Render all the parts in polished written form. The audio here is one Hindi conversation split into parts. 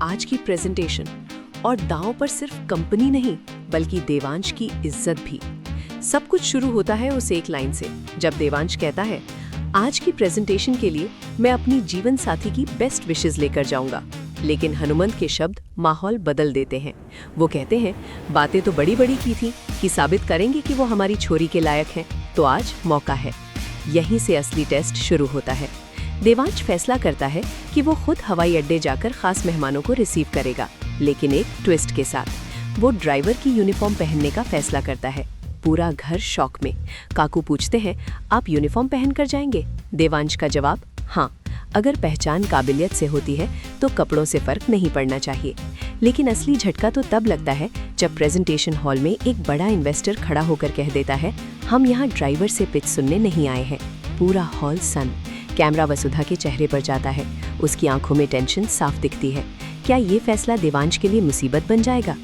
आज की प्रेजेंटेशन और दांव पर सिर्फ कंपनी नहीं बल्कि देवांश की इज्जत भी। सब कुछ शुरू होता है उस एक लाइन से, जब देवांश कहता है, आज की प्रेजेंटेशन के लिए मैं अपनी जीवन साथी की बेस्ट विशेस लेकर जाऊंगा। लेकिन हनुमंत के शब्द माहौल बदल देते हैं। वो कहते हैं, बातें तो बड़ी बड़ी की थी कि साबित करेंगे कि वो हमारी छोरी के लायक हैं, तो आज मौका है। यहीं से असली टेस्ट शुरू होता है। देवांश फैसला करता है कि वो खुद हवाई अड्डे जाकर खास मेहमानों को रिसीव करेगा, लेकिन एक ट्विस्ट के साथ। वो ड्राइवर की यूनिफॉर्म पहनने का फैसला करता है। पूरा घर शॉक में। काकू पूछते हैं, आप यूनिफॉर्म पहनकर जाएंगे? देवांश का जवाब, हाँ, अगर पहचान काबिलियत से होती है तो कपड़ों से फर्क नहीं पड़ना चाहिए। लेकिन असली झटका तो तब लगता है जब प्रेजेंटेशन हॉल में एक बड़ा इन्वेस्टर खड़ा होकर कह देता है, हम यहाँ ड्राइवर से पिच सुनने नहीं आए हैं। पूरा हॉल सन। कैमरा वसुधा के चेहरे पर जाता है। उसकी आंखों में टेंशन साफ दिखती है। क्या ये फैसला देवांश के लिए मुसीबत बन जाएगा?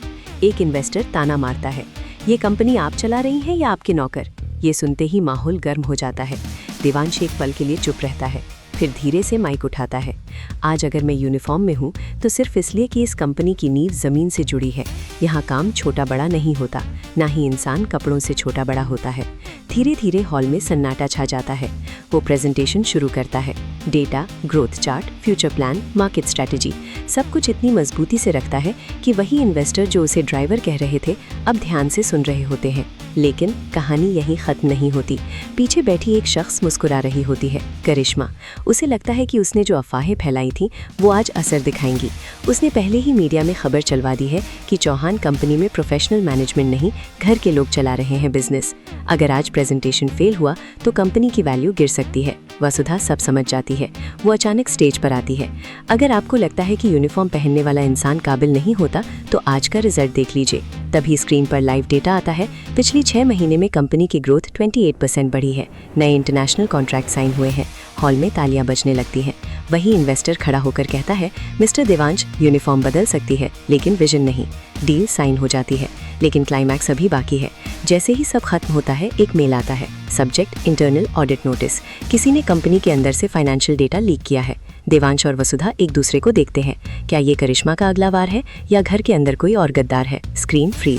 एक इन्वेस्टर ताना मारता है, ये कंपनी आप चला रही हैं या आपके नौकर? ये सुनते ही माहौल गर्म हो जाता है। देवांश एक पल के लिए चुप रहता है, फिर धीरे से माइक उठाता है। आज अगर मैं यूनिफॉर्म में हूँ तो सिर्फ इसलिए कि इस कंपनी की नींव जमीन से जुड़ी है। यहाँ काम छोटा बड़ा नहीं होता, ना ही इंसान कपड़ों से छोटा बड़ा होता है। धीरे धीरे हॉल में सन्नाटा छा जाता है। वो प्रेजेंटेशन शुरू करता है। Data, growth chart, future plan, market strategy, सब कुछ इतनी मजबूती से रखता है कि वही इन्वेस्टर जो उसे ड्राइवर कह रहे थे अब ध्यान से सुन रहे होते हैं। लेकिन कहानी यहीं खत्म नहीं होती। पीछे बैठी एक शख्स मुस्कुरा रही होती है, करिश्मा। उसे लगता है कि उसने जो अफवाहें फैलाई थी वो आज असर दिखाएंगी। उसने पहले ही मीडिया में खबर चलवा दी है कि चौहान कंपनी में प्रोफेशनल मैनेजमेंट नहीं, घर के लोग चला रहे हैं बिजनेस। अगर आज प्रेजेंटेशन फेल हुआ तो कंपनी की वैल्यू गिर सकती है। वसुधा सब समझ जाती है। वो अचानक स्टेज पर आती है। अगर आपको लगता है कि यूनिफॉर्म पहनने वाला इंसान काबिल नहीं होता तो आज का रिजल्ट देख लीजिए। तभी स्क्रीन पर लाइव डेटा आता है। पिछली 6 महीने में कंपनी की ग्रोथ 28% बढ़ी है। नए इंटरनेशनल कॉन्ट्रैक्ट साइन हुए हैं। हॉल में तालियां बजने लगती हैं। वही इन्वेस्टर खड़ा होकर कहता है, मिस्टर देवांश, यूनिफॉर्म बदल सकती है लेकिन विजन नहीं। डील साइन हो जाती है, लेकिन क्लाइमैक्स अभी बाकी है। जैसे ही सब खत्म होता है, एक मेल आता है। Subject, internal audit notice. किसी ने कंपनी के अंदर से फाइनेंशियल डेटा लीक किया है। देवांश और वसुधा एक दूसरे को देखते हैं। क्या ये करिश्मा का अगला वार है या घर के अंदर कोई और गद्दार है? Screen freeze.